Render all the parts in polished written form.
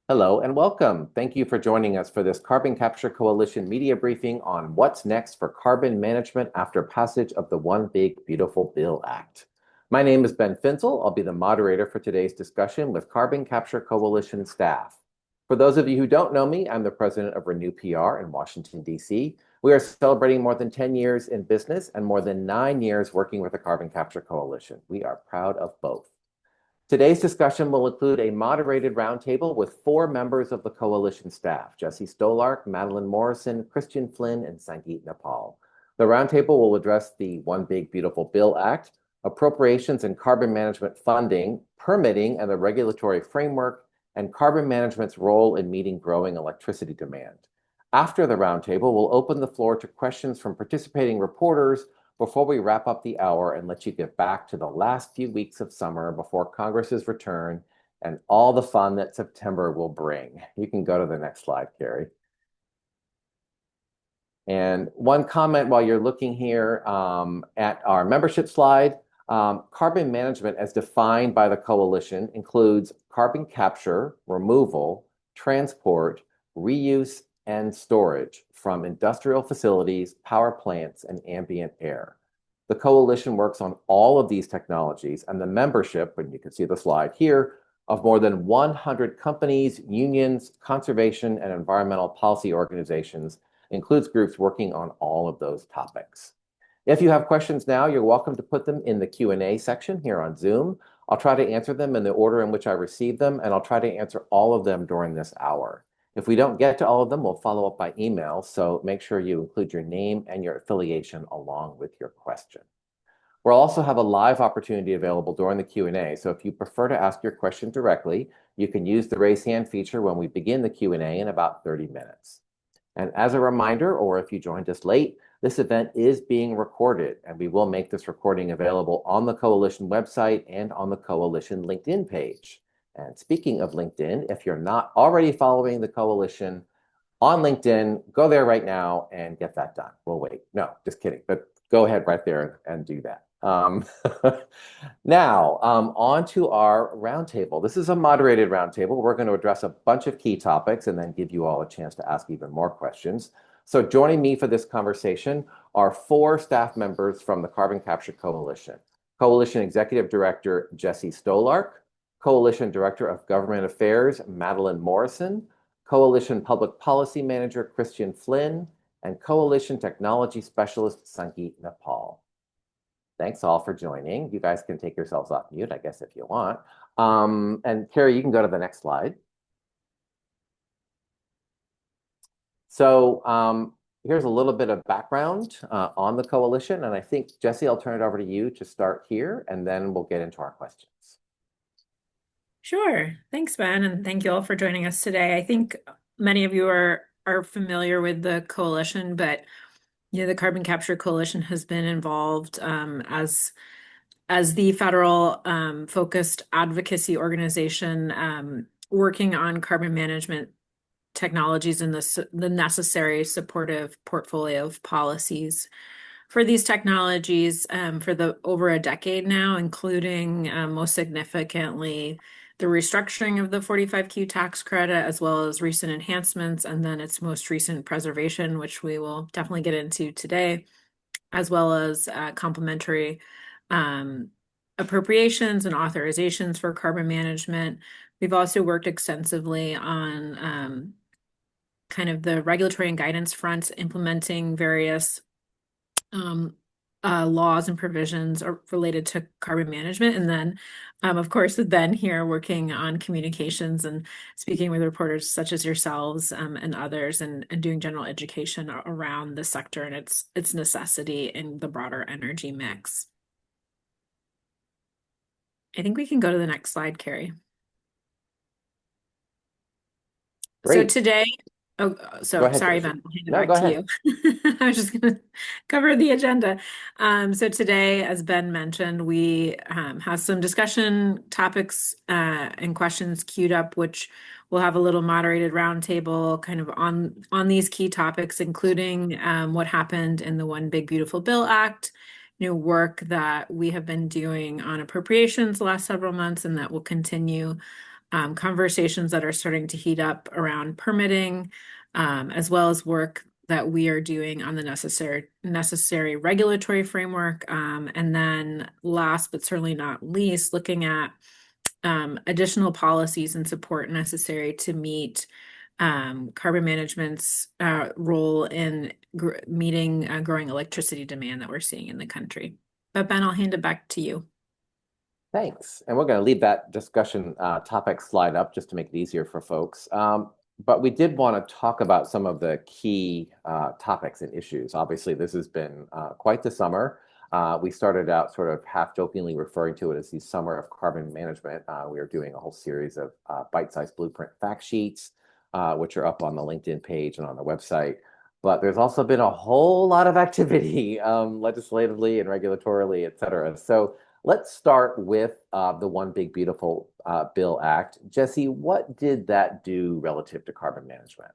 Hello and welcome. Thank you for joining us for this Carbon Capture Coalition media briefing on what's next for carbon management after passage of the One Big Beautiful Bill Act. My name is Ben Finzel. I'll be the moderator for today's discussion with Carbon Capture Coalition staff. For those of you who don't know me, I'm the president of Renew PR in Washington, D.C. We are celebrating more than 10 years in business and more than 9 years working with the Carbon Capture Coalition. We are proud of both. Today's discussion will include a moderated roundtable with 4 members of the coalition staff: Jessie Stolark, Madelyn Morrison, Flinn, and Sangeet Nepal. The roundtable will address the One Big Beautiful Bill Act, appropriations and carbon management funding, permitting and the regulatory framework, and carbon management's role in meeting growing electricity demand. After the roundtable, we'll open the floor to questions from participating reporters before we wrap up the hour and let you get back to the last few weeks of summer before Congress's return and all the fun that September will bring. You can go to the next slide, Carrie. And one comment while you're looking here at our membership slide, carbon management as defined by the coalition includes carbon capture, removal, transport, reuse, and storage from industrial facilities, power plants, and ambient air. The coalition works on all of these technologies, and the membership, and you can see the slide here, of more than 100 companies, unions, conservation, and environmental policy organizations includes groups working on all of those topics. If you have questions now, you're welcome to put them in the Q&A section here on Zoom. I'll try to answer them in the order in which I received them, and I'll try to answer all of them during this hour. If we don't get to all of them, we'll follow up by email, so make sure you include your name and your affiliation along with your question. We'll also have a live opportunity available during the Q&A, so if you prefer to ask your question directly, you can use the raise hand feature when we begin the Q&A in about 30 minutes. And as a reminder, or if you joined us late, this event is being recorded, and we will make this recording available on the Coalition website and on the Coalition LinkedIn page. And speaking of LinkedIn, if you're not already following the coalition on LinkedIn, go there right now and get that done. We'll wait. No, just kidding. But go ahead right there and do that. Now, on to our roundtable. This is a moderated roundtable. We're going to address a bunch of key topics and then give you all a chance to ask even more questions. So joining me for this conversation are 4 staff members from the Carbon Capture Coalition. Coalition Executive Director Jessie Stolark, Coalition Director of Government Affairs, Madelyn Morrison, Coalition Public Policy Manager, Flinn, and Coalition Technology Specialist, Sangeet Nepal. Thanks all for joining. You guys can take yourselves off mute, I guess, if you want. And Carrie, you can go to the next slide. So here's a little bit of background on the coalition, and I think, Jessie, I'll turn it over to you to start here, and then we'll get into our questions. Sure. Thanks, Ben, and thank you all for joining us today. I think many of you are familiar with the coalition, but the Carbon Capture Coalition has been involved as the federal focused advocacy organization working on carbon management technologies and the necessary supportive portfolio of policies for these technologies for over a decade now, including most significantly the restructuring of the 45Q tax credit, as well as recent enhancements, and then its most recent preservation, which we will definitely get into today, as well as complementary appropriations and authorizations for carbon management. We've also worked extensively on kind of the regulatory and guidance fronts, implementing various laws and provisions are related to carbon management. And then, of course, with Ben here working on communications and speaking with reporters such as yourselves and others and doing general education around the sector and its necessity in the broader energy mix. I think we can go to the next slide, Carrie. Great. So today, sorry, Ben, I'll hand it back to you. I was just going to cover the agenda. So today, as Ben mentioned, we have some discussion topics and questions queued up, which we'll have a little moderated roundtable kind of on these key topics, including what happened in the One Big Beautiful Bill Act, work that we have been doing on appropriations the last several months, and that will continue. Conversations that are starting to heat up around permitting, as well as work that we are doing on the necessary regulatory framework. And then last but certainly not least, looking at additional policies and support necessary to meet carbon management's role in meeting growing electricity demand that we're seeing in the country. But Ben, I'll hand it back to you. Thanks. And we're going to leave that discussion topic slide up just to make it easier for folks. But we did want to talk about some of the key topics and issues. Obviously, this has been quite the summer. We started out sort of half jokingly referring to it as the summer of carbon management. We are doing a whole series of bite-sized blueprint fact sheets, which are up on the LinkedIn page and on the website. But there's also been a whole lot of activity legislatively and regulatorily, et cetera. So let's start with the One Big Beautiful Bill Act. Jessie, what did that do relative to carbon management?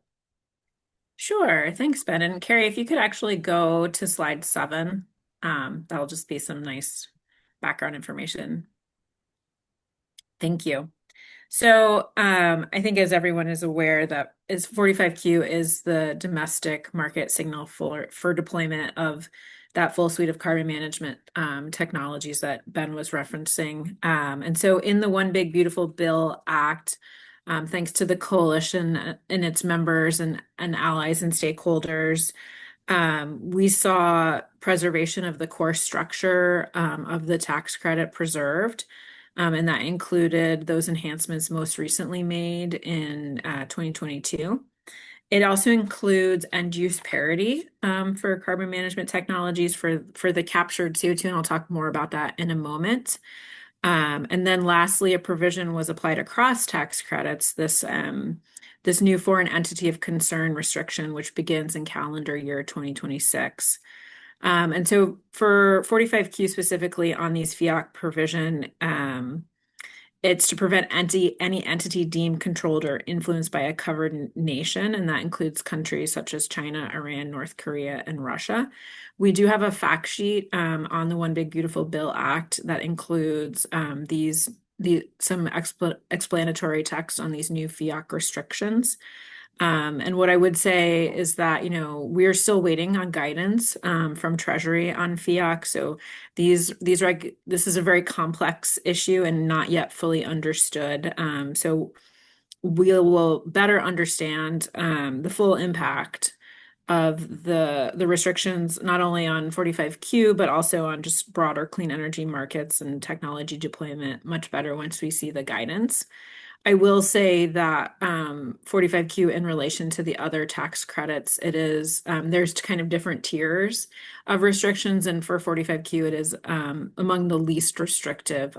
Sure. Thanks, Ben. And Carrie, if you could actually go to slide 7, that'll just be some nice background information. Thank you. So I think as everyone is aware that 45Q is the domestic market signal for deployment of that full suite of carbon management technologies that Ben was referencing. And so in the One Big Beautiful Bill Act, thanks to the coalition and its members and allies and stakeholders, we saw preservation of the core structure of the tax credit preserved. And that included those enhancements most recently made in 2022. It also includes end-use parity for carbon management technologies for the captured CO2, and I'll talk more about that in a moment. And then lastly, a provision was applied across tax credits, this new foreign entity of concern restriction, which begins in calendar year 2026. And so for 45Q specifically on these FEOC provision, it's to prevent any entity deemed controlled or influenced by a covered nation, and that includes countries such as China, Iran, North Korea, and Russia. We do have a fact sheet on the One Big Beautiful Bill Act that includes some explanatory text on these new FEOC restrictions. And what I would say is that, we're still waiting on guidance from Treasury on FEOC. So this is a very complex issue and not yet fully understood. So we will better understand the full impact of the restrictions, not only on 45Q, but also on just broader clean energy markets and technology deployment much better once we see the guidance. I will say that 45Q in relation to the other tax credits, it is there's kind of different tiers of restrictions, and for 45Q, it is among the least restrictive.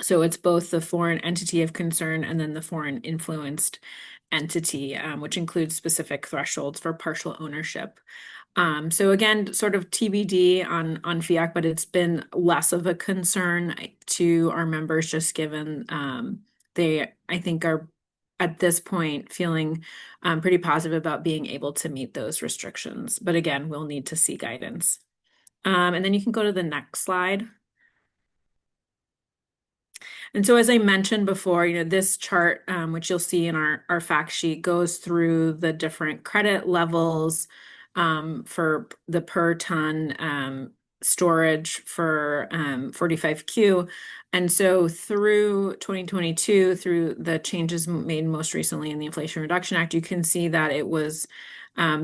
So it's both the foreign entity of concern and then the foreign influenced entity, which includes specific thresholds for partial ownership. So again, sort of TBD on FEOC, but it's been less of a concern to our members just given they, I think, are at this point feeling pretty positive about being able to meet those restrictions. But again, we'll need to see guidance. And then you can go to the next slide. And so as I mentioned before, this chart, which you'll see in our fact sheet, goes through the different credit levels for the per ton storage for 45Q. And so through 2022, through the changes made most recently in the Inflation Reduction Act, you can see that it was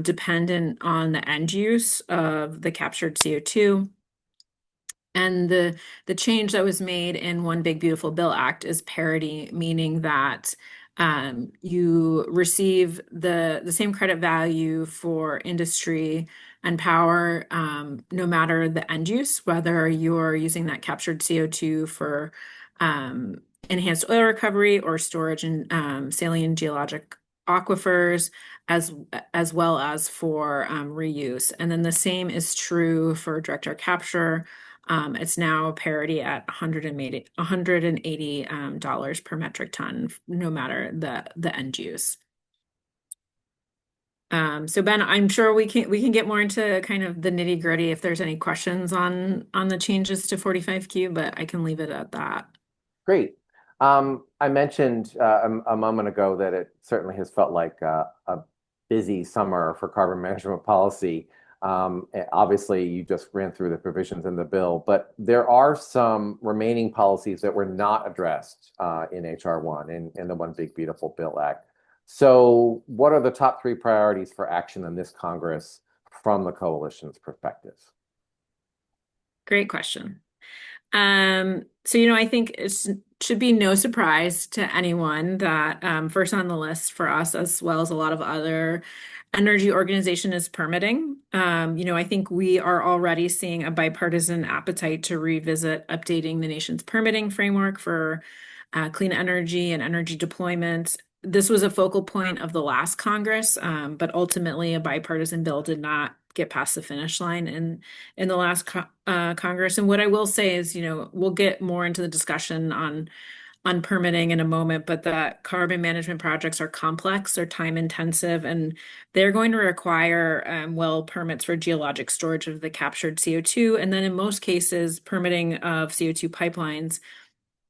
dependent on the end use of the captured CO2. And the change that was made in One Big Beautiful Bill Act is parity, meaning that you receive the same credit value for industry and power, no matter the end use, whether you're using that captured CO2 for enhanced oil recovery or storage in saline geologic aquifers, as well as for reuse. And then the same is true for direct air capture. It's now parity at $180 per metric ton, no matter the end use. So Ben, I'm sure we can get more into kind of the nitty gritty if there's any questions on the changes to 45Q, but I can leave it at that. Great. I mentioned a moment ago that it certainly has felt like a busy summer for carbon management policy. Obviously, you just ran through the provisions in the bill, but there are some remaining policies that were not addressed in HR 1 in the One Big Beautiful Bill Act. So, what are the top three priorities for action in this Congress from the coalition's perspective? Great question. So, I think it should be no surprise to anyone that first on the list for us, as well as a lot of other energy organization, is permitting. I think we are already seeing a bipartisan appetite to revisit updating the nation's permitting framework for clean energy and energy deployment. This was a focal point of the last Congress, but ultimately a bipartisan bill did not get past the finish line in the last Congress. And what I will say is, we'll get more into the discussion on permitting in a moment, but the carbon management projects are complex, they're time intensive, and they're going to require well permits for geologic storage of the captured CO2, and then in most cases, permitting of CO2 pipelines.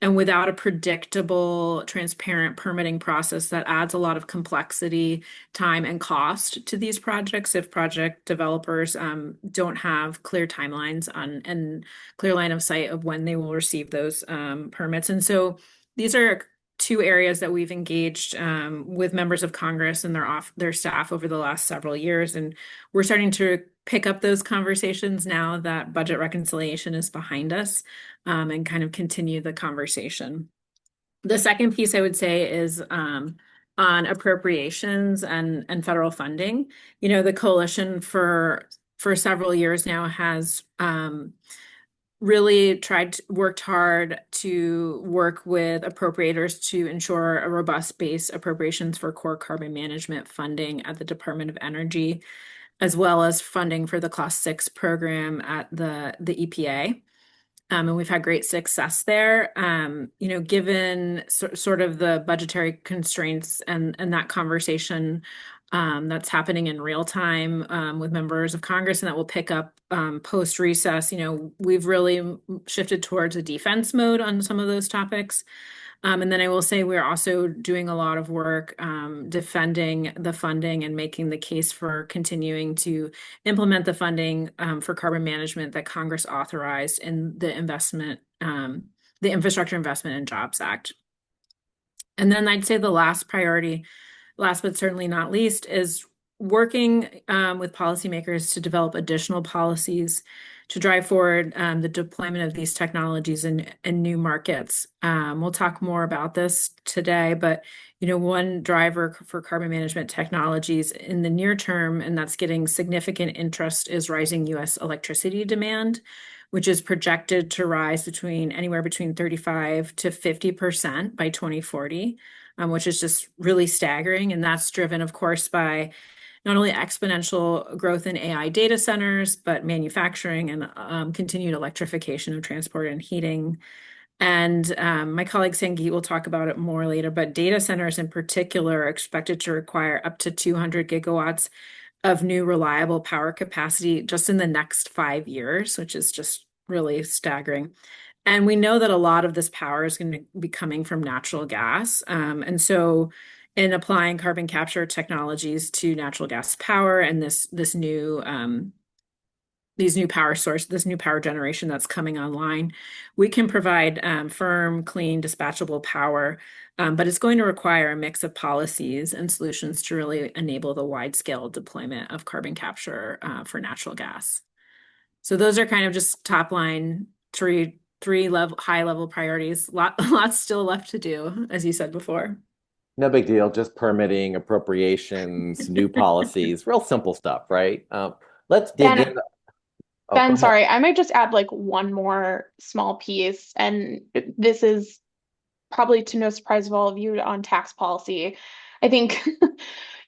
And without a predictable, transparent permitting process, that adds a lot of complexity, time, and cost to these projects if project developers don't have clear timelines on and clear line of sight of when they will receive those permits. And so these are two areas that we've engaged with members of Congress and their staff over the last several years. And we're starting to pick up those conversations now that budget reconciliation is behind us, and kind of continue the conversation. The second piece I would say is on appropriations and federal funding. The coalition for several years now has really worked hard to work with appropriators to ensure a robust base appropriations for core carbon management funding at the Department of Energy, as well as funding for the Class 6 program at the EPA. And we've had great success there. Given sort of the budgetary constraints and that conversation that's happening in real time with members of Congress, and that will pick up post recess. We've really shifted towards a defense mode on some of those topics. And then I will say we're also doing a lot of work defending the funding and making the case for continuing to implement the funding for carbon management that Congress authorized in the Infrastructure Investment and Jobs Act. And then I'd say the last priority, last but certainly not least, is working with policymakers to develop additional policies to drive forward the deployment of these technologies in new markets. We'll talk more about this today, but one driver for carbon management technologies in the near term, and that's getting significant interest, is rising U.S. electricity demand, which is projected to rise anywhere between 35 to 50% by 2040, which is just really staggering. And that's driven, of course, by not only exponential growth in AI data centers, but manufacturing and continued electrification of transport and heating. And my colleague Sangeet will talk about it more later, but data centers in particular are expected to require up to 200 gigawatts of new reliable power capacity just in the next 5 years, which is just really staggering. And we know that a lot of this power is going to be coming from natural gas. And so in applying carbon capture technologies to natural gas power and these new power generation that's coming online, we can provide firm, clean, dispatchable power, but it's going to require a mix of policies and solutions to really enable the wide-scale deployment of carbon capture for natural gas. So those are kind of just top line three high-level priorities. Lots still left to do, as you said before. No big deal, just permitting, appropriations, new policies, real simple stuff, right? Let's dig Ben, in. Oh, go Ben, ahead. sorry, I might just add like one more small piece, and this is probably to no surprise of all of you on tax policy. I think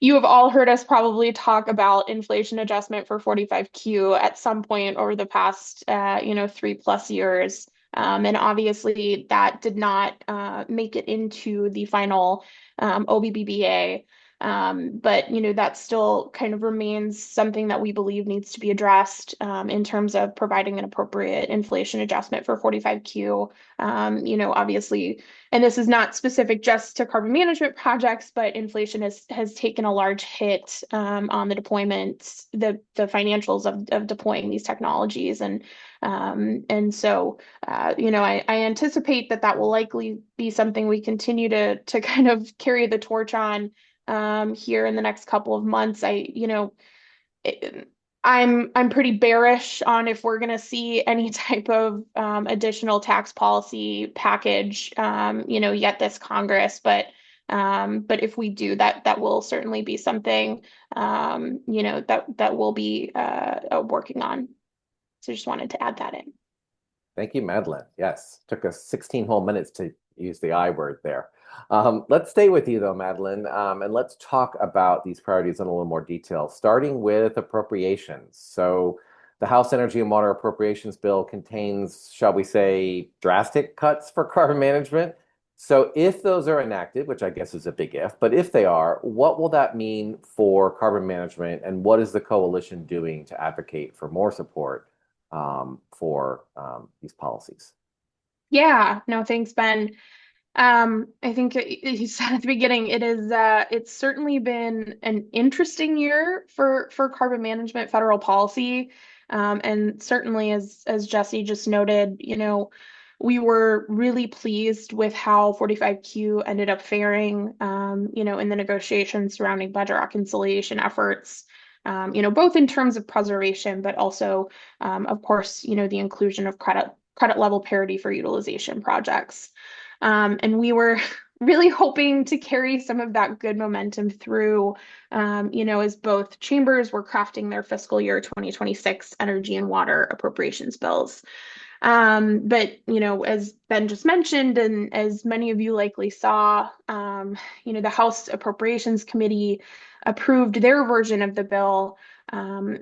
you have all heard us probably talk about inflation adjustment for 45Q at some point over the past, 3+ years. And obviously that did not make it into the final OBBBA. But, that still kind of remains something that we believe needs to be addressed in terms of providing an appropriate inflation adjustment for 45Q. Obviously, and this is not specific just to carbon management projects, but inflation has taken a large hit on the deployments, the financials of deploying these technologies. And so, I anticipate that will likely be something we continue to kind of carry the torch on here in the next couple of months. I'm pretty bearish on if we're going to see any type of additional tax policy package, yet this Congress. But if we do, that will certainly be something, that we'll be working on. So just wanted to add that in. Thank you, Madelyn. Yes, took us 16 whole minutes to use the I word there. Let's stay with you though, Madelyn, and let's talk about these priorities in a little more detail, starting with appropriations. So the House Energy and Water Appropriations Bill contains, shall we say, drastic cuts for carbon management. So if those are enacted, which I guess is a big if, but if they are, what will that mean for carbon management, and what is the coalition doing to advocate for more support for these policies? Yeah, no, thanks, Ben. I think you said at the beginning, it's certainly been an interesting year for carbon management federal policy. And certainly as Jessie just noted, we were really pleased with how 45Q ended up faring, in the negotiations surrounding budget reconciliation efforts. Both in terms of preservation, but also, of course, the inclusion of credit level parity for utilization projects. And we were really hoping to carry some of that good momentum through, as both chambers were crafting their fiscal year 2026 energy and water appropriations bills. But, as Ben just mentioned, and as many of you likely saw, the House Appropriations Committee approved their version of the bill,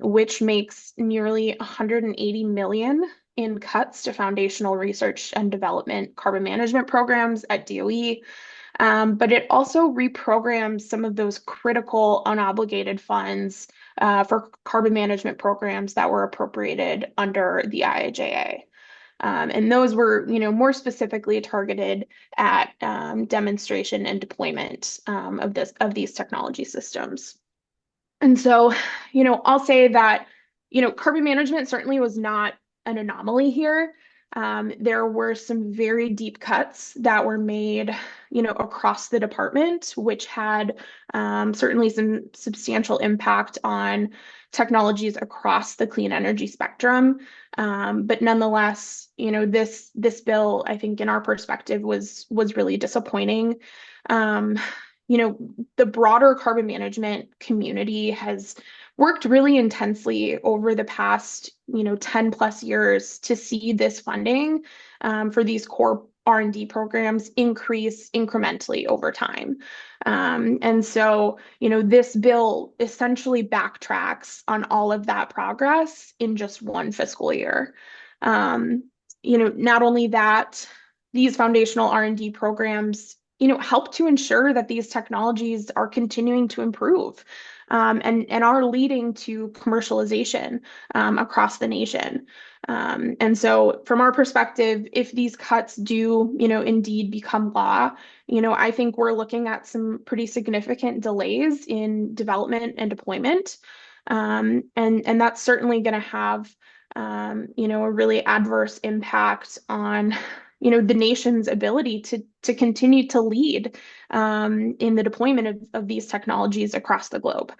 which makes nearly $180 million in cuts to foundational research and development carbon management programs at DOE. But it also reprograms some of those critical unobligated funds for carbon management programs that were appropriated under the IIJA. And those were, more specifically targeted at demonstration and deployment of these technology systems. And so, I'll say that, carbon management certainly was not an anomaly here. There were some very deep cuts that were made, across the department, which had certainly some substantial impact on technologies across the clean energy spectrum. But nonetheless, this bill, I think, in our perspective, was really disappointing. The broader carbon management community has worked really intensely over the past, 10 plus years to see this funding for these core R&D programs increase incrementally over time. And so, this bill essentially backtracks on all of that progress in just one fiscal year. Not only that, these foundational R&D programs, help to ensure that these technologies are continuing to improve and are leading to commercialization across the nation. And so from our perspective, if these cuts do, indeed become law, I think we're looking at some pretty significant delays in development and deployment. And that's certainly going to have, a really adverse impact on the nation's ability to continue to lead in the deployment of these technologies across the globe.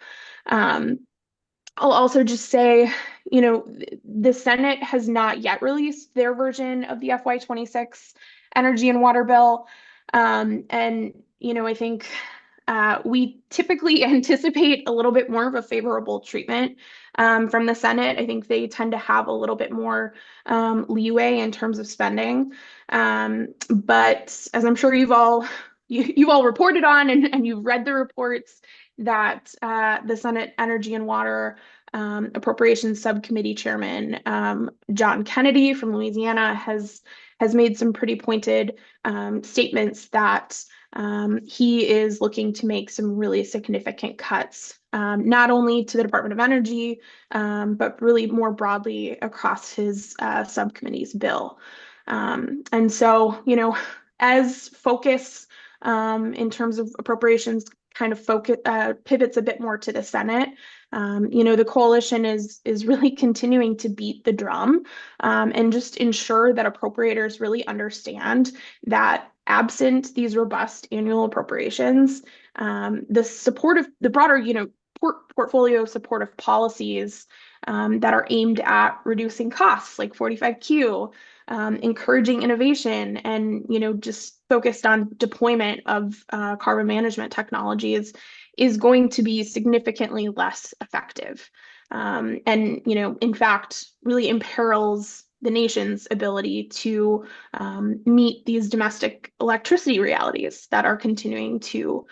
I'll also just say, the Senate has not yet released their version of the FY26 energy and water bill. And, I think we typically anticipate a little bit more of a favorable treatment from the Senate. I think they tend to have a little bit more leeway in terms of spending. But as I'm sure you've all reported on and you've read the reports that the Senate Energy and Water Appropriations Subcommittee Chairman John Kennedy from Louisiana has made some pretty pointed statements that he is looking to make some really significant cuts, not only to the Department of Energy, but really more broadly across his subcommittee's bill. And so, as focus in terms of appropriations kind of pivots a bit more to the Senate. The coalition is really continuing to beat the drum and just ensure that appropriators really understand that absent these robust annual appropriations, the broader, portfolio supportive policies that are aimed at reducing costs, like 45Q, encouraging innovation, and just focused on deployment of carbon management technologies is going to be significantly less effective. And in fact, really imperils the nation's ability to meet these domestic electricity realities that are continuing to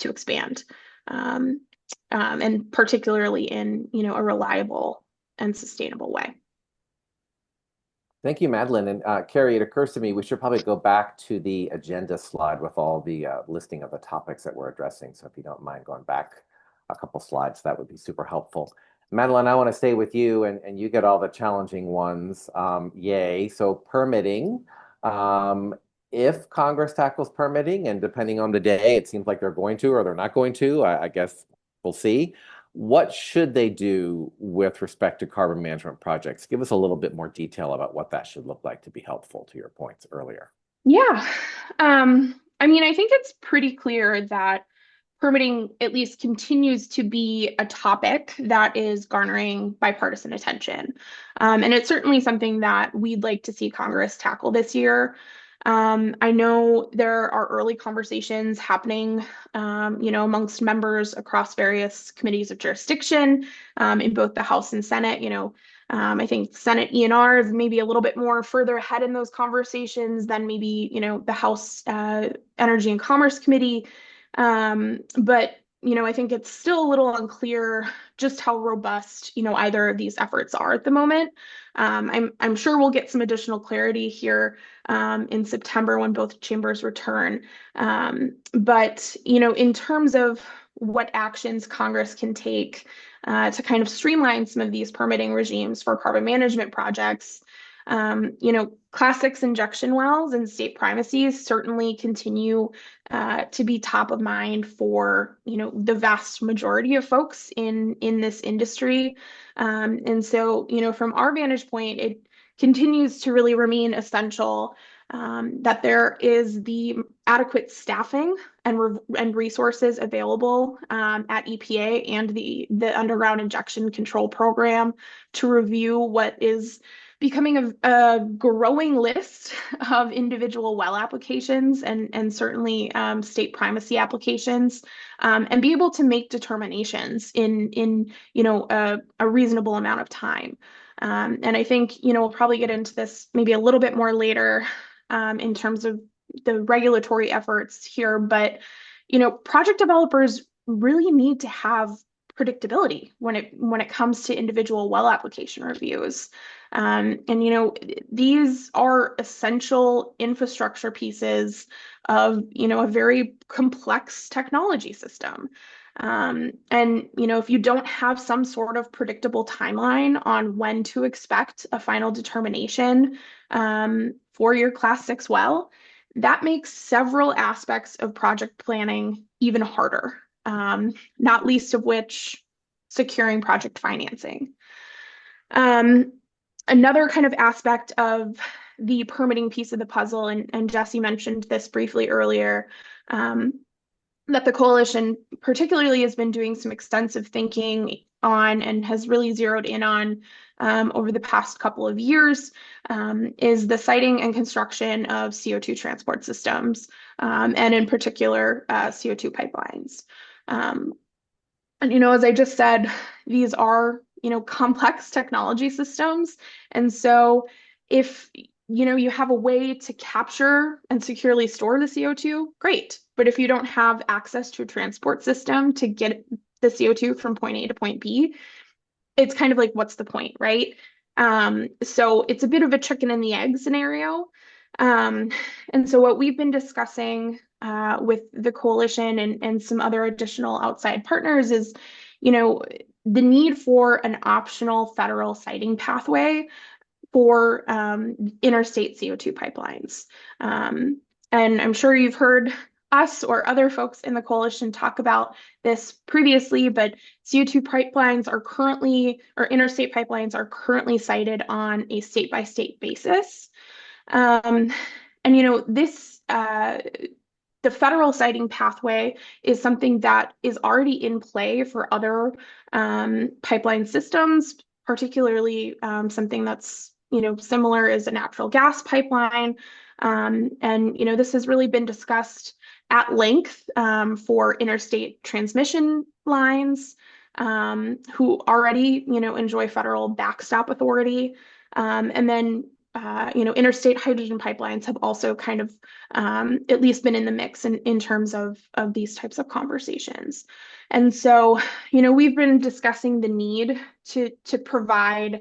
expand, and particularly in a reliable and sustainable way. Thank you, Madelyn. And Carrie, it occurs to me we should probably go back to the agenda slide with all the listing of the topics that we're addressing. So if you don't mind going back a couple slides, that would be super helpful. Madelyn, I want to stay with you, and you get all the challenging ones. Yay. So permitting. If Congress tackles permitting, and depending on the day, it seems like they're going to or they're not going to, I guess we'll see. What should they do with respect to carbon management projects? Give us a little bit more detail about what that should look like to be helpful to your points earlier. Yeah. I think it's pretty clear that permitting at least continues to be a topic that is garnering bipartisan attention. And it's certainly something that we'd like to see Congress tackle this year. I know there are early conversations happening, amongst members across various committees of jurisdiction, in both the House and Senate. I think Senate E&R is maybe a little bit more further ahead in those conversations than maybe, the House Energy and Commerce Committee. But I think it's still a little unclear just how robust, either of these efforts are at the moment. I'm sure we'll get some additional clarity here in September when both chambers return. But in terms of what actions Congress can take to kind of streamline some of these permitting regimes for carbon management projects, Class 6 injection wells and state primacies certainly continue to be top of mind for the vast majority of folks in this industry. And so from our vantage point, it continues to really remain essential that there is the adequate staffing and resources available at EPA and the underground injection control program to review what is becoming a growing list of individual well applications and certainly state primacy applications, and be able to make determinations in a reasonable amount of time. And I think we'll probably get into this maybe a little bit more later in terms of the regulatory efforts here, but project developers really need to have predictability when it comes to individual well application reviews. And these are essential infrastructure pieces of a very complex technology system. And if you don't have some sort of predictable timeline on when to expect a final determination for your Class 6 well, that makes several aspects of project planning even harder, not least of which securing project financing. Another kind of aspect of the permitting piece of the puzzle, and Jessie mentioned this briefly earlier, that the coalition particularly has been doing some extensive thinking on and has really zeroed in on over the past couple of years, is the siting and construction of CO2 transport systems, and in particular, CO2 pipelines. And as I just said, these are complex technology systems. And so if you have a way to capture and securely store the CO2, great. But if you don't have access to a transport system to get the CO2 from point A to point B, it's kind of like, what's the point, right? So it's a bit of a chicken and the egg scenario. And so what we've been discussing with the coalition and some other additional outside partners is, the need for an optional federal siting pathway for interstate CO2 pipelines. And I'm sure you've heard us or other folks in the coalition talk about this previously, but CO2 pipelines are currently, or interstate pipelines are currently cited on a state by state basis. And the federal siting pathway is something that is already in play for other pipeline systems, particularly something that's similar is a natural gas pipeline. And this has really been discussed at length for interstate transmission lines who already enjoy federal backstop authority. And then interstate hydrogen pipelines have also kind of at least been in the mix in terms of these types of conversations. And so, we've been discussing the need to provide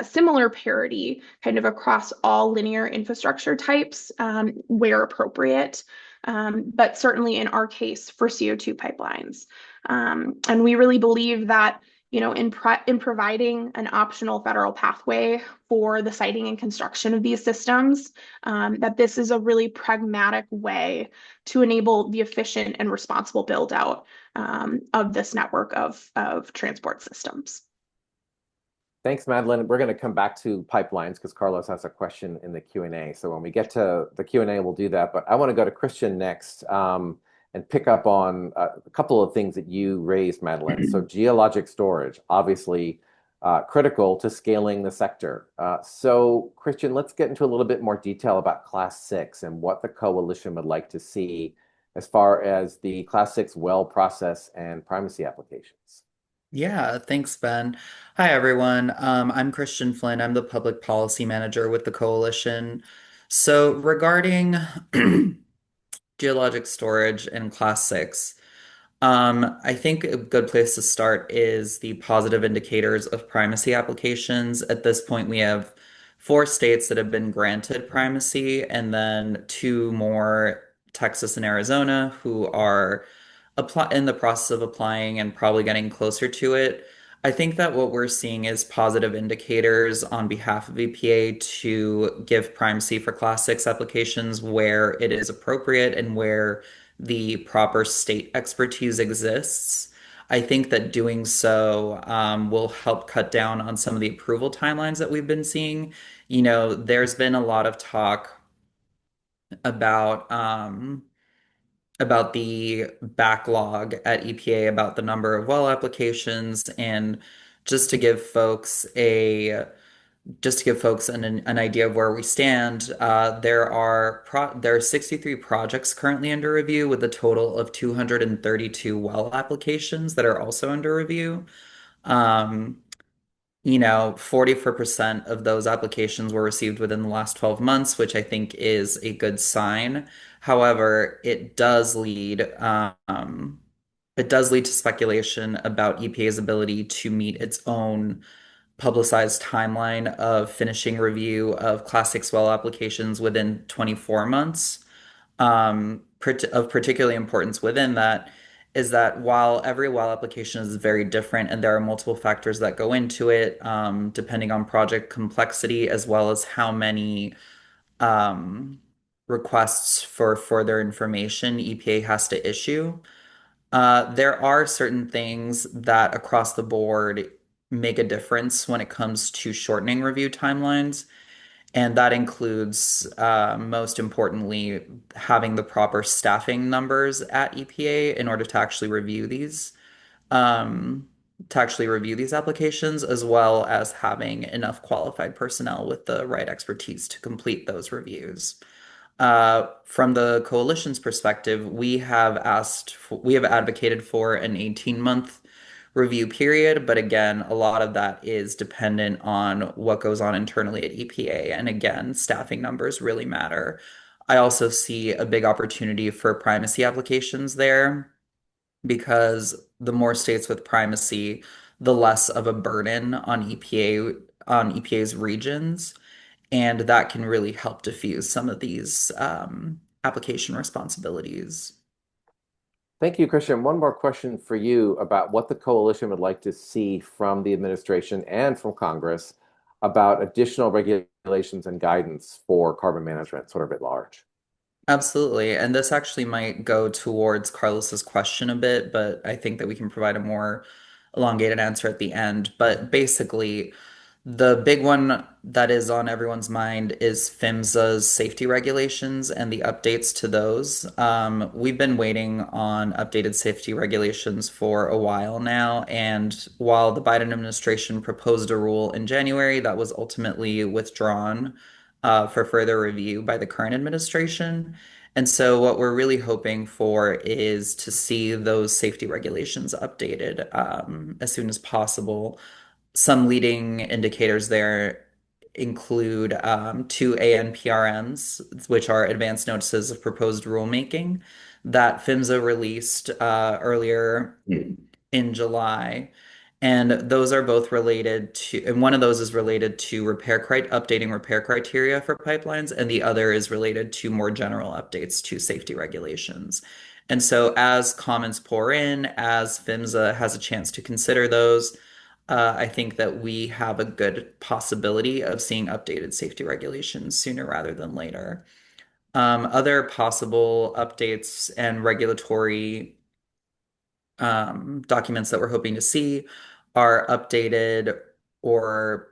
similar parity kind of across all linear infrastructure types where appropriate, but certainly in our case for CO2 pipelines. And we really believe that in providing an optional federal pathway for the siting and construction of these systems, that this is a really pragmatic way to enable the efficient and responsible build out of this network of transport systems. Thanks, Madelyn. We're going to come back to pipelines because Carlos has a question in the Q&A. So when we get to the Q&A, we'll do that. But I want to go to Christian next and pick up on a couple of things that you raised, Madelyn. So geologic storage, obviously critical to scaling the sector. So Christian, let's get into a little bit more detail about Class 6 and what the coalition would like to see as far as the Class 6 well process and primacy applications. Yeah, thanks, Ben. Hi, everyone. I'm Christian Flinn. I'm the public policy manager with the coalition. So regarding geologic storage in Class 6, I think a good place to start is the positive indicators of primacy applications. At this point, we have 4 states that have been granted primacy, and then 2 more, Texas and Arizona, who are in the process of applying and probably getting closer to it. I think that what we're seeing is positive indicators on behalf of EPA to give primacy for Class 6 applications where it is appropriate and where the proper state expertise exists. I think that doing so will help cut down on some of the approval timelines that we've been seeing. There's been a lot of talk about the backlog at EPA, about the number of well applications, and just to give folks an idea of where we stand, there are 63 projects currently under review with a total of 232 well applications that are also under review. 44% of those applications were received within the last 12 months, which I think is a good sign. However, it does lead to speculation about EPA's ability to meet its own publicized timeline of finishing review of Class 6 well applications within 24 months. Of particularly importance within that is that while every well application is very different and there are multiple factors that go into it, depending on project complexity as well as how many requests for further information EPA has to issue. There are certain things that across the board make a difference when it comes to shortening review timelines. And that includes, most importantly, having the proper staffing numbers at EPA in order to actually review these applications, as well as having enough qualified personnel with the right expertise to complete those reviews. From the coalition's perspective, we have advocated for an 18-month review period, but again, a lot of that is dependent on what goes on internally at EPA. And again, staffing numbers really matter. I also see a big opportunity for primacy applications there because the more states with primacy, the less of a burden on EPA's regions. And that can really help diffuse some of these application responsibilities. Thank you, Christian. One more question for you about what the coalition would like to see from the administration and from Congress about additional regulations and guidance for carbon management, sort of at large. Absolutely. And this actually might go towards Carlos's question a bit, but I think that we can provide a more elongated answer at the end. But basically, the big one that is on everyone's mind is PHMSA's safety regulations and the updates to those. We've been waiting on updated safety regulations for a while now, and while the Biden administration proposed a rule in January, that was ultimately withdrawn for further review by the current administration. And so, what we're really hoping for is to see those safety regulations updated as soon as possible. Some leading indicators there include two ANPRMs, which are advanced notices of proposed rulemaking, that PHMSA released earlier in July. And those are both related to, and one of those is related to updating repair criteria for pipelines, and the other is related to more general updates to safety regulations. And so, as comments pour in, as PHMSA has a chance to consider those, I think that we have a good possibility of seeing updated safety regulations sooner rather than later. Other possible updates and regulatory documents that we're hoping to see are updated or,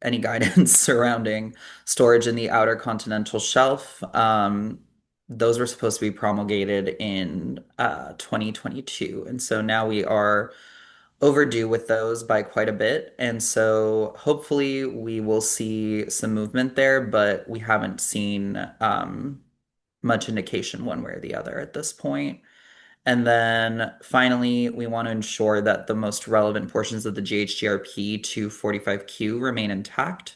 any guidance surrounding storage in the outer continental shelf. Those were supposed to be promulgated in 2022. And so now we are overdue with those by quite a bit. And so hopefully we will see some movement there, but we haven't seen much indication one way or the other at this point. And then finally, we want to ensure that the most relevant portions of the GHGRP to 45Q remain intact.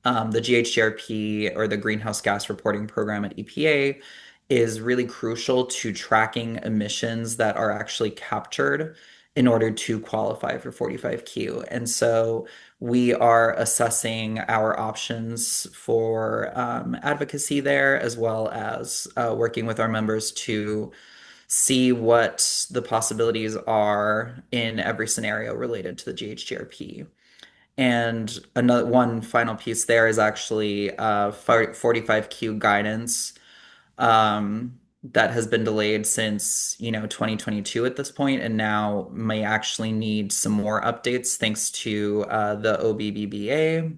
The GHGRP, or the Greenhouse Gas Reporting Program at EPA, is really crucial to tracking emissions that are actually captured in order to qualify for 45Q. And so we are assessing our options for advocacy there, as well as working with our members to see what the possibilities are in every scenario related to the GHGRP. And another one final piece there is actually 45Q guidance that has been delayed since 2022 at this point, and now may actually need some more updates thanks to the OBBBA.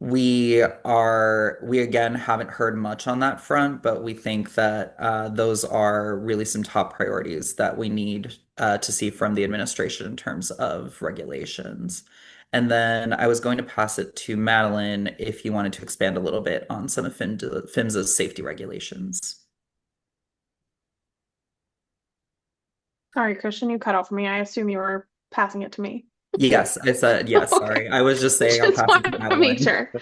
We again haven't heard much on that front, but we think that those are really some top priorities that we need to see from the administration in terms of regulations. And then I was going to pass it to Madelyn if you wanted to expand a little bit on some of PHMSA's safety regulations. Sorry, Christian, you cut off me. I assume you were passing it to me. Yes, I said yes, Okay. sorry. I was just saying I'll Just pass it to wanted to make Madelyn sure.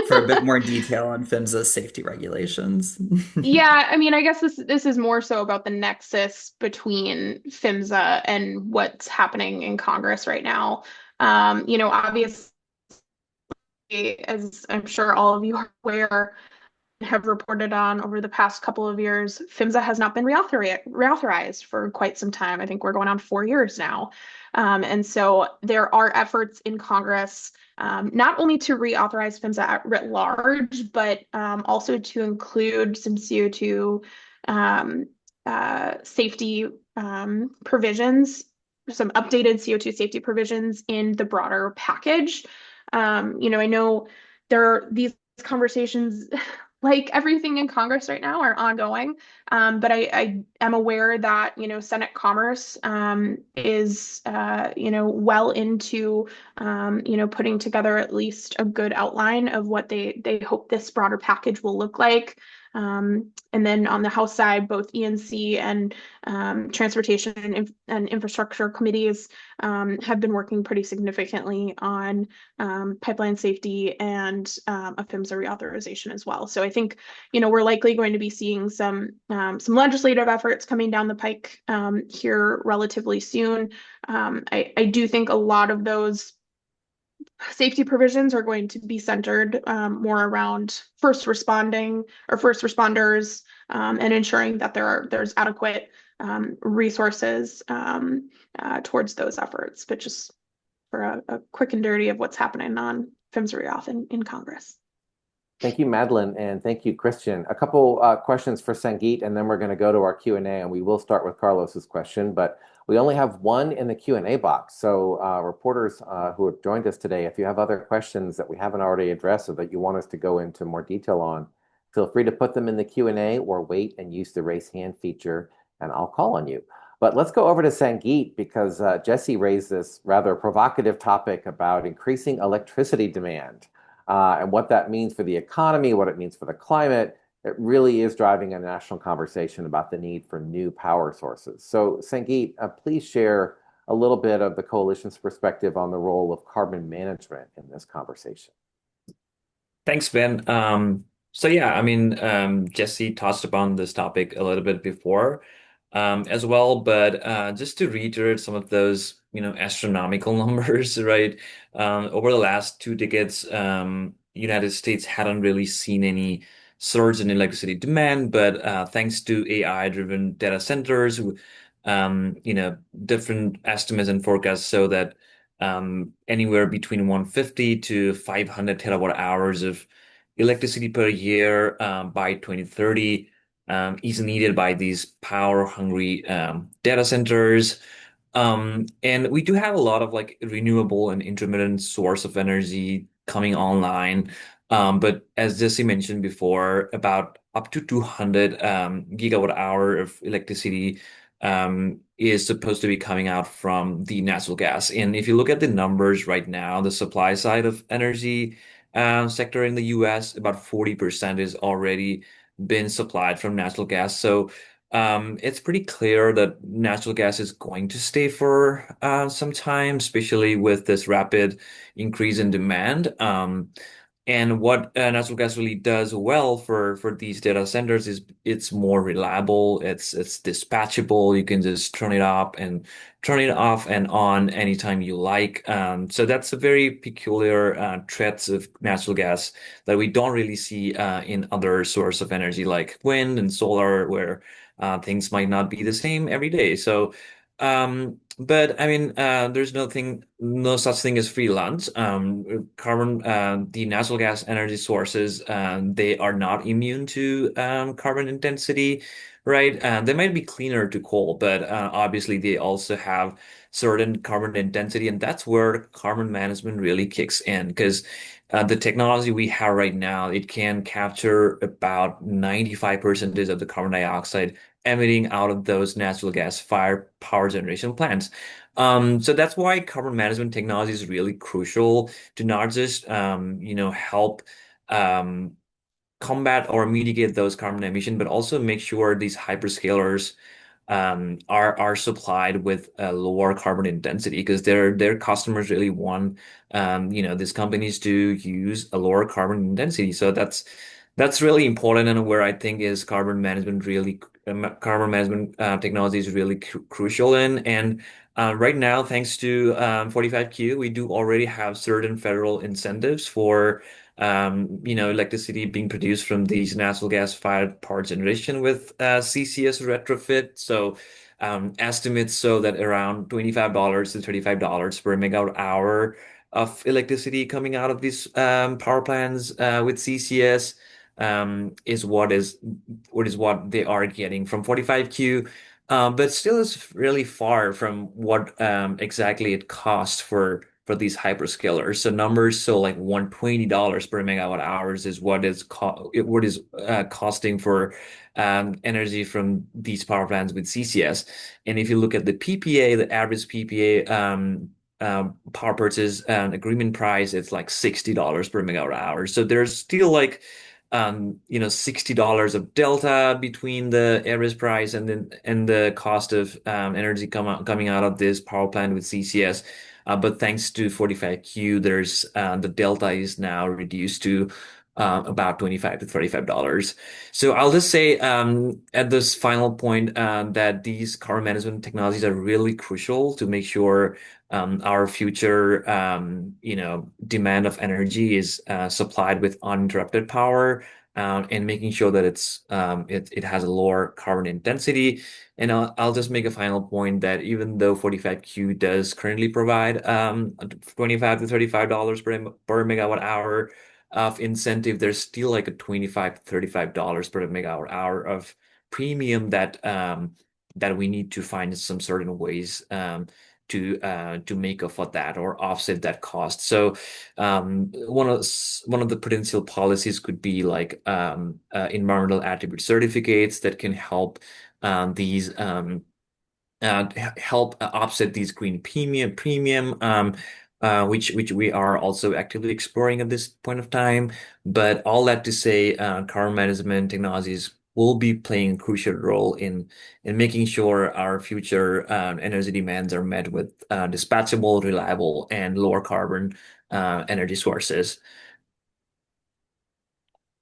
for a bit more detail on PHMSA's safety regulations. Yeah, I mean, I guess this is more so about the nexus between PHMSA and what's happening in Congress right now. Obviously, as I'm sure all of you are aware, have reported on over the past couple of years, PHMSA has not been reauthorized for quite some time. I think we're going on 4 years now. And so there are efforts in Congress not only to reauthorize PHMSA writ large, but also to include some CO2 safety provisions, some updated CO2 safety provisions in the broader package. I know there are these conversations like everything in Congress right now are ongoing. But I am aware that, Senate Commerce is, well into, putting together at least a good outline of what they hope this broader package will look like. And then on the House side, both ENC and Transportation and Infrastructure committees have been working pretty significantly on pipeline safety and a PHMSA reauthorization as well. So I think, we're likely going to be seeing some legislative efforts coming down the pike here relatively soon. I do think a lot of those Safety provisions are going to be centered more around first responders and ensuring that there's adequate resources towards those efforts. But just for a quick and dirty of what's happening on PHMSA reauth in Congress. Thank you, Madeline, and thank you, Christian. A couple questions for Sangeet, and then we're going to go to our Q&A, and we will start with Carlos's question, but we only have one in the Q&A box. So reporters who have joined us today, if you have other questions that we haven't already addressed or that you want us to go into more detail on, feel free to put them in the Q&A or wait and use the raise hand feature, and I'll call on you. But let's go over to Sangeet because Jessie raised this rather provocative topic about increasing electricity demand. And what that means for the economy, what it means for the climate. It really is driving a national conversation about the need for new power sources. So, Sangeet, please share a little bit of the coalition's perspective on the role of carbon management in this conversation. Thanks, Ben. Jessie touched upon this topic a little bit before as well, but just to reiterate some of those, astronomical numbers, right? Over the last 2 decades, United States hadn't really seen any surge in electricity demand, but thanks to AI-driven data centers, different estimates and forecasts show that anywhere between 150 to 500 terawatt hours of electricity per year by 2030 is needed by these power-hungry data centers. And we do have a lot of like renewable and intermittent source of energy coming online. But as Jesse mentioned before, about up to 200 gigawatt hour of electricity is supposed to be coming out from the natural gas. And if you look at the numbers right now, the supply side of energy sector in the US, about 40% is already been supplied from natural gas. So it's pretty clear that natural gas is going to stay for some time, especially with this rapid increase in demand. And what natural gas really does well for these data centers is it's more reliable, it's dispatchable. You can just turn it up and turn it off and on anytime you like. So that's a very peculiar traits of natural gas that we don't really see in other source of energy like wind and solar, where things might not be the same every day. So but I mean, there's no such thing as free lunch. The natural gas energy sources, they are not immune to carbon intensity, right? They might be cleaner to coal, but obviously they also have certain carbon intensity, and that's where carbon management really kicks in because the technology we have right now, it can capture about 95% of the carbon dioxide emitting out of those natural gas fired power generation plants. So that's why carbon management technology is really crucial to not just help combat or mitigate those carbon emission, but also make sure these hyperscalers are supplied with a lower carbon intensity because their customers really want these companies to use a lower carbon intensity. So that's really important, and where I think is carbon management technology is really crucial in. And right now, thanks to 45Q, we do already have certain federal incentives for electricity being produced from these natural gas-fired power generation with CCS retrofit. So estimates show that around $25 to $35 per megawatt hour of electricity coming out of these power plants with CCS is what they are getting from 45Q. But still is really far from what exactly it costs for these hyperscalers. So numbers so like $120 per megawatt hours is what is costing for energy from these power plants with CCS. And if you look at the PPA, the average PPA power purchase agreement price, it's like $60 per megawatt hour. So there's still like $60 of delta between the average price and the cost of energy coming out of this power plant with CCS. But thanks to 45Q, there's the delta is now reduced to about $25 to $35. So I'll just say at this final point that these carbon management technologies are really crucial to make sure our future, demand of energy is supplied with uninterrupted power, and making sure that it has a lower carbon intensity. And I'll just make a final point that even though 45Q does currently provide 25 to $35 per megawatt hour of incentive, there's still like a 25 to $35 per megawatt hour of premium that we need to find some certain ways to make up for that or offset that cost. So one of the potential policies could be like environmental attribute certificates that can help these help offset these green premium, which we are also actively exploring at this point of time. But all that to say, carbon management technologies will be playing a crucial role in making sure our future energy demands are met with dispatchable, reliable, and lower carbon energy sources.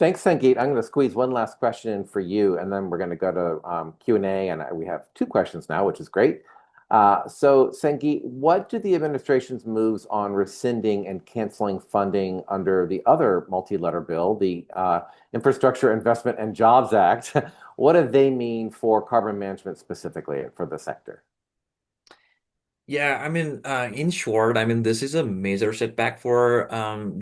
Thanks, Sangeet. I'm going to squeeze one last question in for you, and then we're going to go to Q&A, and we have two questions now, which is great. So, Sangeet, what do the administration's moves on rescinding and canceling funding under the other multi-letter bill, the Infrastructure Investment and Jobs Act, what do they mean for carbon management specifically for the sector? Yeah, I mean, in short, I mean, this is a major setback for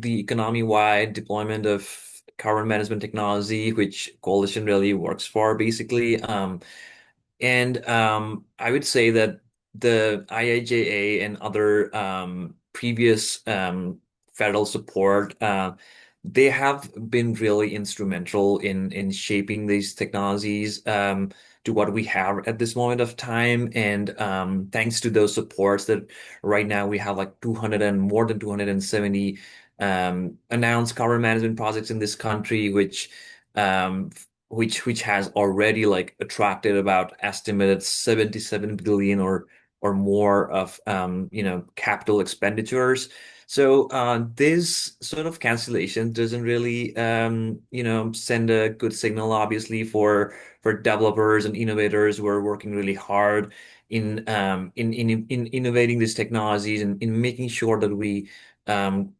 the economy-wide deployment of carbon management technology, which Coalition really works for, basically. And I would say that the IIJA and other previous federal support, they have been really instrumental in shaping these technologies to what we have at this moment of time. And thanks to those supports, that right now we have like 200 and more than 270 announced carbon management projects in this country, um, which has already like attracted about estimated 77 billion or more of capital expenditures. So this sort of cancellation doesn't really send a good signal, obviously, for developers and innovators who are working really hard in innovating these technologies and in making sure that we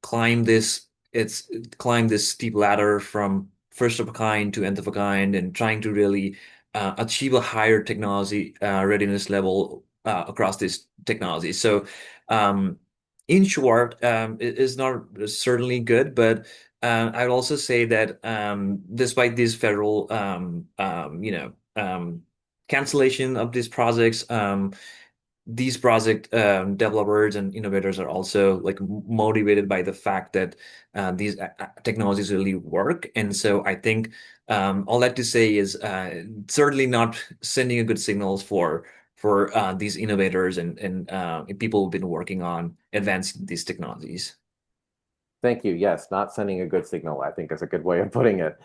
climb this steep ladder from first of a kind to nth of a kind, and trying to really achieve a higher technology readiness level across these technologies. So, in short, it is not certainly good, but I would also say that despite these federal, cancellation of these projects, these project developers and innovators are also like motivated by the fact that these technologies really work. And so I think all that to say is certainly not sending a good signals for these innovators and people who've been working on advancing these technologies. Thank you. Yes, not sending a good signal, I think is a good way of putting it.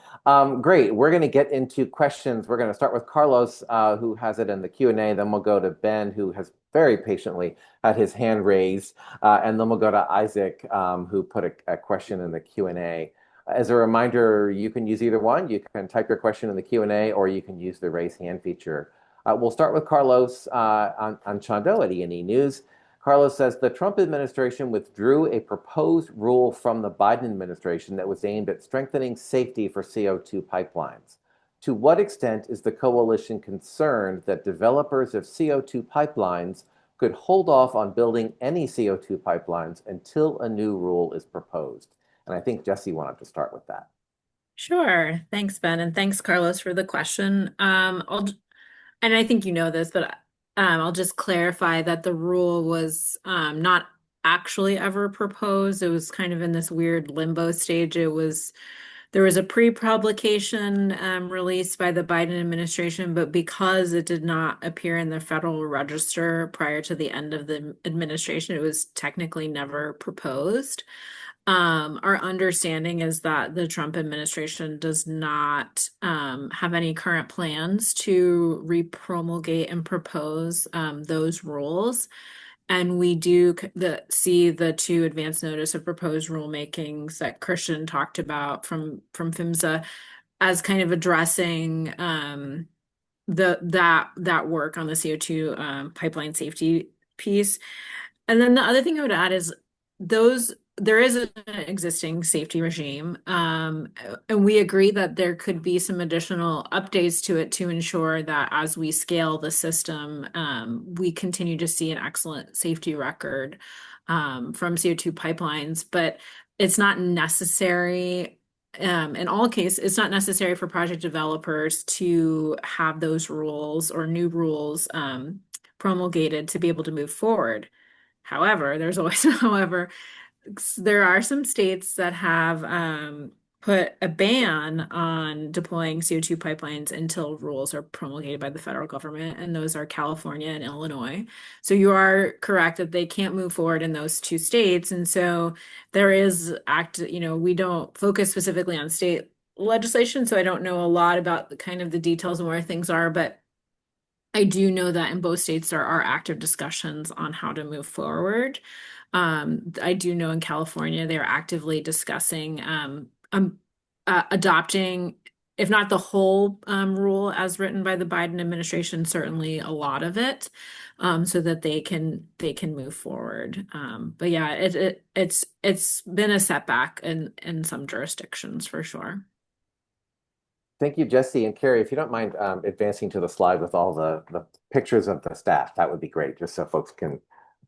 Great. We're going to get into questions. We're going to start with Carlos, who has it in the Q&A. Then we'll go to Ben, who has very patiently had his hand raised. And then we'll go to Isaac, who put a question in the Q&A. As a reminder, you can use either one. You can type your question in the Q&A, or you can use the raise hand feature. We'll start with Carlos on Chando at E&E News. Carlos says the Trump administration withdrew a proposed rule from the Biden administration that was aimed at strengthening safety for CO2 pipelines. To what extent is the coalition concerned that developers of CO2 pipelines could hold off on building any CO2 pipelines until a new rule is proposed? And I think Jessie wanted to start with that. Sure. Thanks, Ben, and thanks, Carlos, for the question. And I think you know this, but I'll just clarify that the rule was not actually ever proposed. It was kind of in this weird limbo stage. There was a pre-publication released by the Biden administration, but because it did not appear in the Federal Register prior to the end of the administration, it was technically never proposed. Our understanding is that the Trump administration does not have any current plans to repromulgate and propose those rules. And we do see the two advance notice of proposed rulemakings that Christian talked about from PHMSA as kind of addressing that work on the CO2 pipeline safety piece. And then the other thing I would add is there is an existing safety regime, and we agree that there could be some additional updates to it to ensure that as we scale the system, we continue to see an excellent safety record from CO2 pipelines. But it's not necessary. In all cases, it's not necessary for project developers to have those rules or new rules promulgated to be able to move forward. However, there's always however, there are some states that have put a ban on deploying CO2 pipelines until rules are promulgated by the federal government, and those are California and Illinois. So you are correct that they can't move forward in those two states. And so there is we don't focus specifically on state legislation, so I don't know a lot about the kind of the details and where things are, but I do know that in both states there are active discussions on how to move forward. I do know in California they're actively discussing adopting, if not the whole rule as written by the Biden administration, certainly a lot of it, so that they can move forward. But yeah, it's been a setback in some jurisdictions for sure. Thank you, Jessie and Carrie. If you don't mind advancing to the slide with all the pictures of the staff, that would be great, just so folks can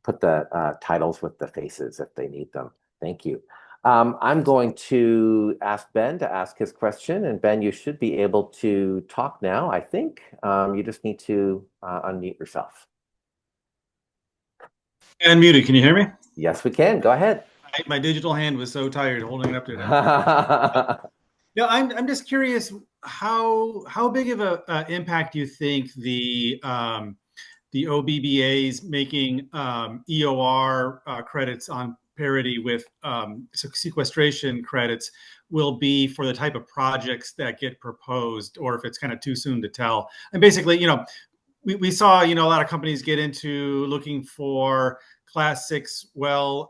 put the titles with the faces if they need them. Thank you. I'm going to ask Ben to ask his question. And Ben, you should be able to talk now, I think. You just need to unmute yourself. Unmuted. Can you hear me? Yes, we can. Go ahead. My digital hand was so tired holding it up to that. No, I'm just curious how big of a impact do you think the OBBA's making EOR credits on parity with sequestration credits will be for the type of projects that get proposed, or if it's kind of too soon to tell? And basically, we saw, a lot of companies get into looking for Class 6 well,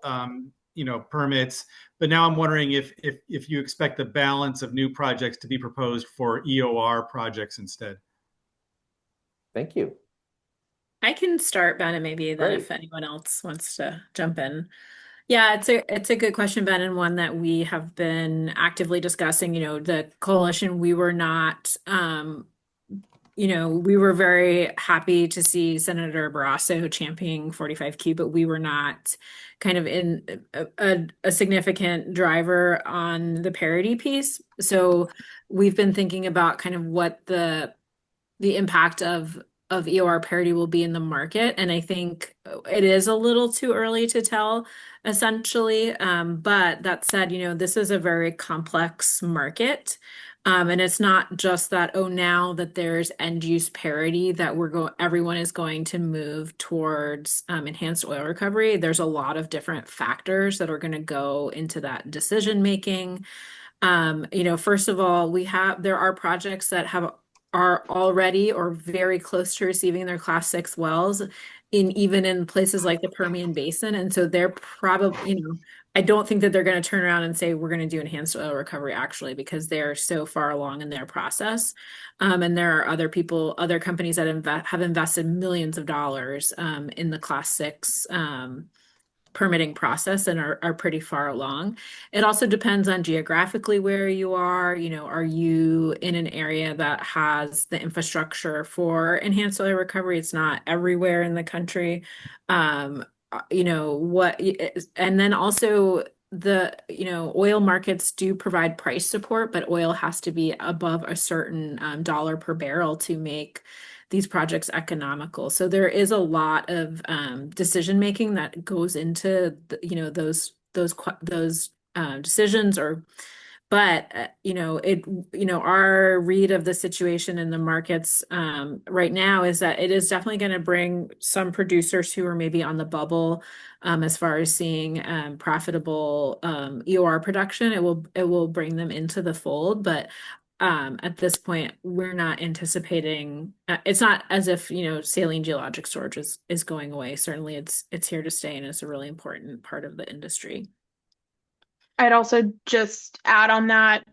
permits. But now I'm wondering if you expect the balance of new projects to be proposed for EOR projects instead. Thank you. I can start, Ben, and maybe then if anyone else wants to jump in. Yeah, it's a good question, Ben, and one that we have been actively discussing. The coalition, we were not, we were very happy to see Senator Barrasso championing 45Q, but we were not kind of in a significant driver on the parity piece. So we've been thinking about kind of what the impact of EOR parity will be in the market. And I think it is a little too early to tell, essentially. But that said, this is a very complex market. And it's not just that, now that there's end use parity that everyone is going to move towards enhanced oil recovery. There's a lot of different factors that are going to go into that decision making. First of all, there are projects that are already or very close to receiving their Class 6 wells even in places like the Permian Basin. And so they're probably, I don't think that they're going to turn around and say, we're going to do enhanced oil recovery actually, because they're so far along in their process. And there are other companies that have invested millions of dollars in the Class 6 permitting process and are pretty far along. It also depends on geographically where you are. Are you in an area that has the infrastructure for enhanced oil recovery? It's not everywhere in the country. And then also the oil markets do provide price support, but oil has to be above a certain dollar per barrel to make these projects economical. So there is a lot of decision making that goes into those decisions. Our read of the situation in the markets right now is that it is definitely going to bring some producers who are maybe on the bubble as far as seeing profitable EOR production. It will bring them into the fold, but at this point, we're not anticipating. It's not as if saline geologic storage is going away. Certainly, it's here to stay, and it's a really important part of the industry. I'd also just add on that,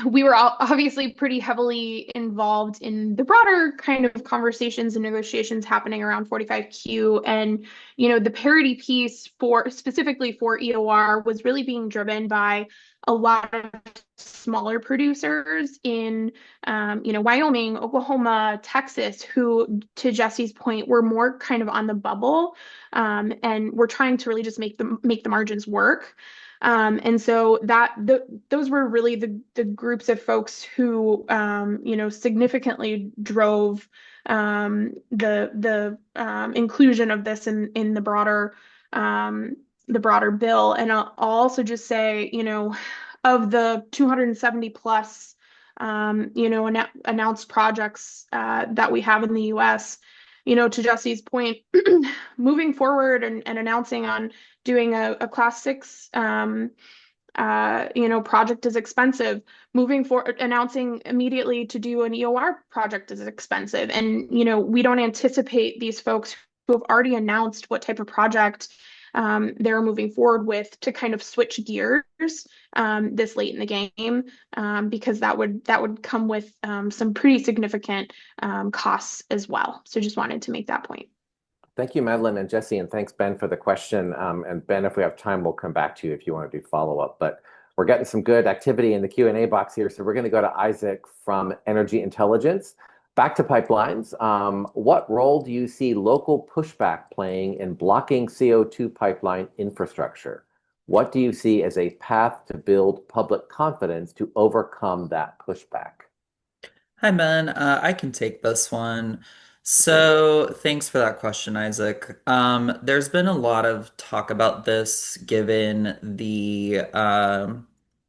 we were obviously pretty heavily involved in the broader kind of conversations and negotiations happening around 45Q. And, the parity piece for specifically for EOR was really being driven by a lot of smaller producers in, Wyoming, Oklahoma, Texas, who, to Jesse's point, were more kind of on the bubble, and we're trying to really just make the margins work. And so those were really the groups of folks who significantly drove the inclusion of this in the broader bill. And I'll also just say, of the 270 plus announced projects that we have in the US, to Jesse's point, moving forward and announcing on doing a class 6 project is expensive. Moving forward, announcing immediately to do an EOR project is expensive. And, we don't anticipate these folks who have already announced what type of project they're moving forward with to kind of switch gears this late in the game, because that would come with some pretty significant costs as well. So just wanted to make that point. Thank you, Madelyn and Jessie, and thanks, Ben, for the question. And Ben, if we have time, we'll come back to you if you want to do follow-up. But we're getting some good activity in the Q&A box here, so we're going to go to Isaac from Energy Intelligence. Back to pipelines. What role do you see local pushback playing in blocking CO2 pipeline infrastructure? What do you see as a path to build public confidence to overcome that pushback? Hi, Ben. I can take this one. So, thanks for that question, Isaac. There's been a lot of talk about this given the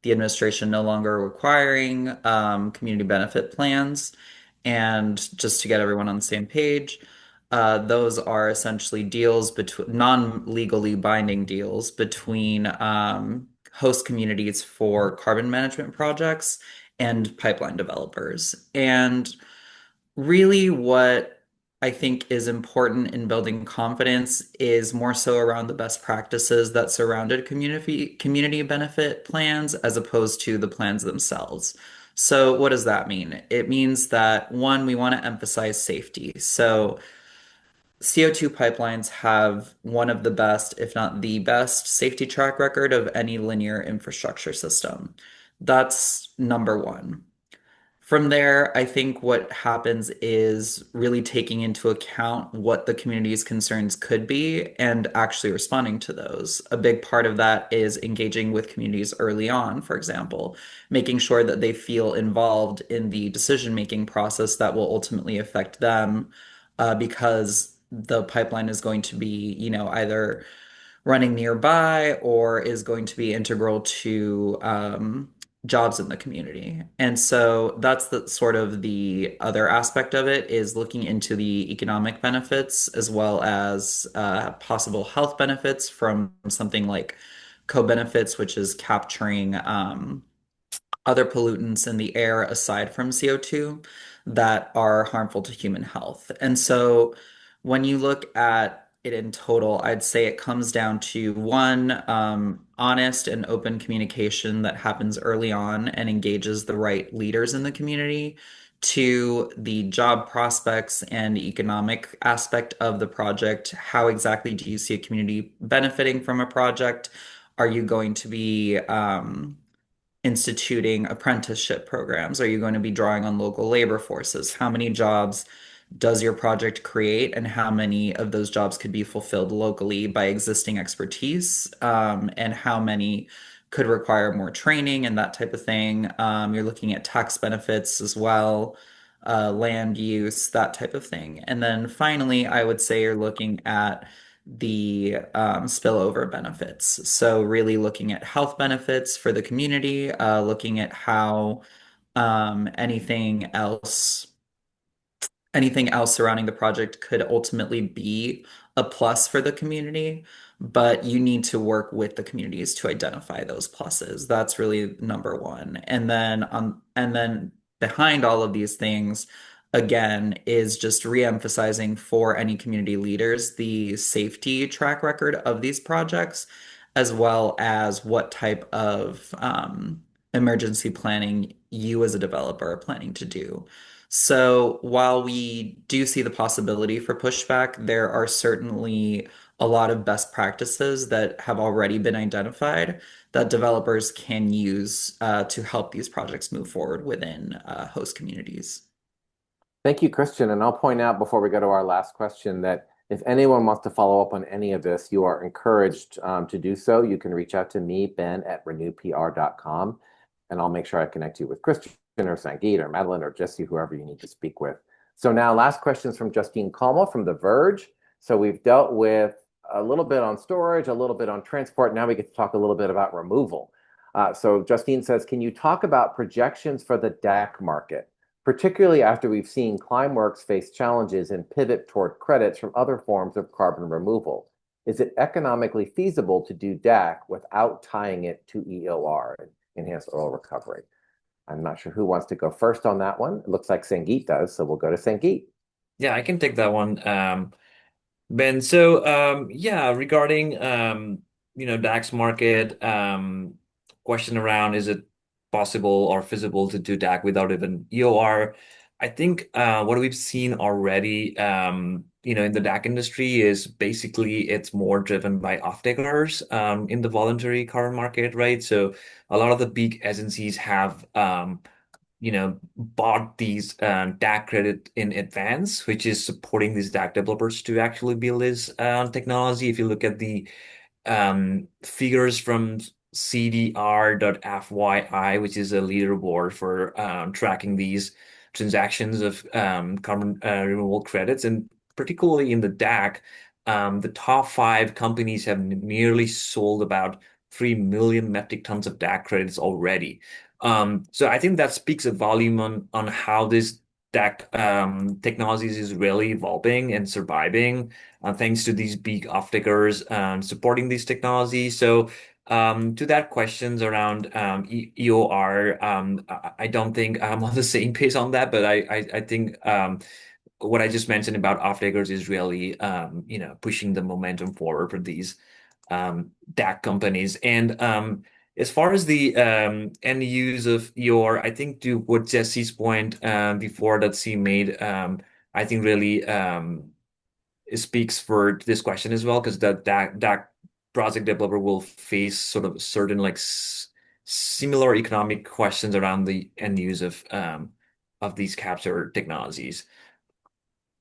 administration no longer requiring community benefit plans. And just to get everyone on the same page, those are essentially deals between non-legally binding deals between host communities for carbon management projects and pipeline developers. And really, what I think is important in building confidence is more so around the best practices that surrounded community benefit plans as opposed to the plans themselves. So, what does that mean? It means that one, we want to emphasize safety. So, CO2 pipelines have one of the best, if not the best, safety track record of any linear infrastructure system. That's number one. From there, I think what happens is really taking into account what the community's concerns could be and actually responding to those. A big part of that is engaging with communities early on, for example, making sure that they feel involved in the decision-making process that will ultimately affect them, because the pipeline is going to be, either running nearby or is going to be integral to jobs in the community. And so that's the sort of the other aspect of it, is looking into the economic benefits as well as possible health benefits from something like co-benefits, which is capturing other pollutants in the air aside from CO2 that are harmful to human health. And so when you look at it in total, I'd say it comes down to one, honest and open communication that happens early on and engages the right leaders in the community. Two, the job prospects and economic aspect of the project. How exactly do you see a community benefiting from a project? Are you going to be instituting apprenticeship programs? Are you going to be drawing on local labor forces? How many jobs does your project create, and how many of those jobs could be fulfilled locally by existing expertise, and how many could require more training and that type of thing? You're looking at tax benefits as well, land use, that type of thing. And then finally, I would say you're looking at the spillover benefits. So really looking at health benefits for the community, looking at how anything else surrounding the project could ultimately be a plus for the community, but you need to work with the communities to identify those pluses. That's really number one. And then behind all of these things, again, is just re-emphasizing for any community leaders the safety track record of these projects, as well as what type of emergency planning you as a developer are planning to do. So while we do see the possibility for pushback, there are certainly a lot of best practices that have already been identified that developers can use to help these projects move forward within host communities. Thank you, Christian. And I'll point out before we go to our last question that if anyone wants to follow up on any of this, you are encouraged to do so. You can reach out to me, Ben, at renewpr.com, and I'll make sure I connect you with Christian or Sangeet or Madelyn or Jessie, whoever you need to speak with. So now last questions from Justine Calmo from The Verge. So we've dealt with a little bit on storage, a little bit on transport. Now we get to talk a little bit about removal. So Justine says, can you talk about projections for the DAC market, particularly after we've seen Climeworks face challenges and pivot toward credits from other forms of carbon removal? Is it economically feasible to do DAC without tying it to EOR, enhanced oil recovery? I'm not sure who wants to go first on that one. It looks like Sangeet does, so we'll go to Sangeet. Yeah, I can take that one. Ben, so yeah, regarding DAX market, question around is it possible or feasible to do DAC without even EOR? I think what we've seen already, in the DAC industry is basically it's more driven by off-takers in the voluntary carbon market, right? So a lot of the big agencies have bought these DAC credit in advance, which is supporting these DAC developers to actually build this technology. If you look at the figures from CDR.FYI, which is a leaderboard for tracking these transactions of carbon removal credits, and particularly in the DAC, the top 5 companies have nearly sold about 3 million metric tons of DAC credits already. So I think that speaks a volume on how this DAC technologies is really evolving and surviving thanks to these big off-takers supporting these technologies. So to that questions around EOR, I don't think I'm on the same page on that, but I think what I just mentioned about off-takers is really pushing the momentum forward for these DAC companies. And as far as the end use of EOR, I think to what Jessie's point before that she made, I think really speaks for this question as well, because that DAC project developer will face sort of certain similar economic questions around the end use of these capture technologies.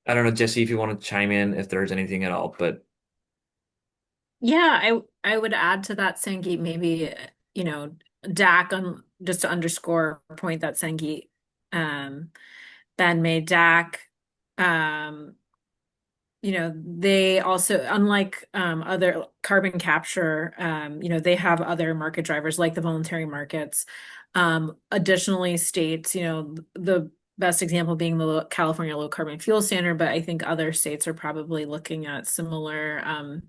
I don't know, Jessie, if you want to chime in if there's anything at all, but Yeah, I would add to that, Sangeet, maybe, DAC on just to underscore a point that Sangeet Ben made. DAC, they also, unlike other carbon capture, they have other market drivers like the voluntary markets. Additionally, states, the best example being the California Low Carbon Fuel Standard, but I think other states are probably looking at similar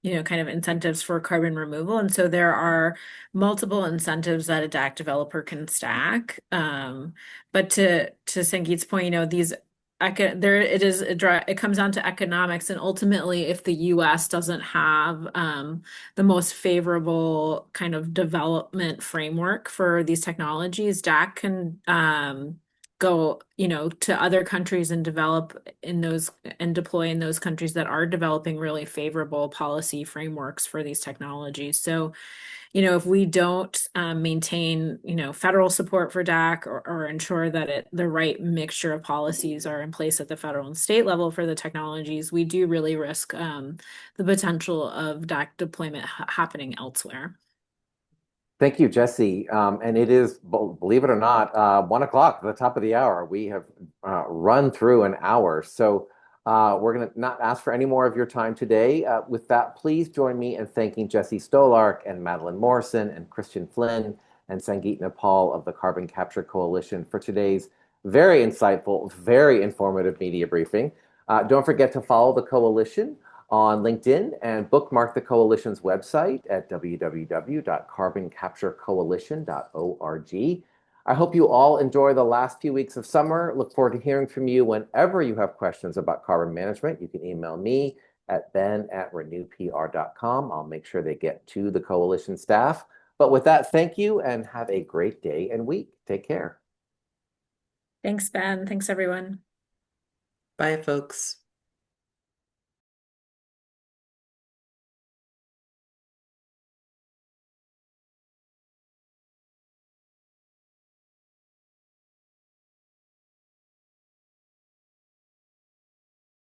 kind of incentives for carbon removal. And so there are multiple incentives that a DAC developer can stack. But to Sangeet's point, it comes down to economics, and ultimately, if the U.S. doesn't have the most favorable kind of development framework for these technologies, DAC can go, to other countries and develop in those and deploy in those countries that are developing really favorable policy frameworks for these technologies. So, if we don't maintain, federal support for DAC or ensure that the right mixture of policies are in place at the federal and state level for the technologies, we do really risk the potential of DAC deployment happening elsewhere. Thank you, Jessie. And it is, believe it or not, 1 o'clock, the top of the hour. We have run through an hour. So we're going to not ask for any more of your time today. With that, please join me in thanking Jessie Stolark and Madelyn Morrison and Christian Flinn and Sangeet Nepal of the Carbon Capture Coalition for today's very insightful, very informative media briefing. Don't forget to follow the coalition on LinkedIn and bookmark the coalition's website at www.carboncapturecoalition.org. I hope you all enjoy the last few weeks of summer. Look forward to hearing from you whenever you have questions about carbon management. You can email me at ben@renewpr.com. I'll make sure they get to the coalition staff. But with that, thank you and have a great day and week. Take care. Thanks, Ben. Thanks, everyone. Bye, folks.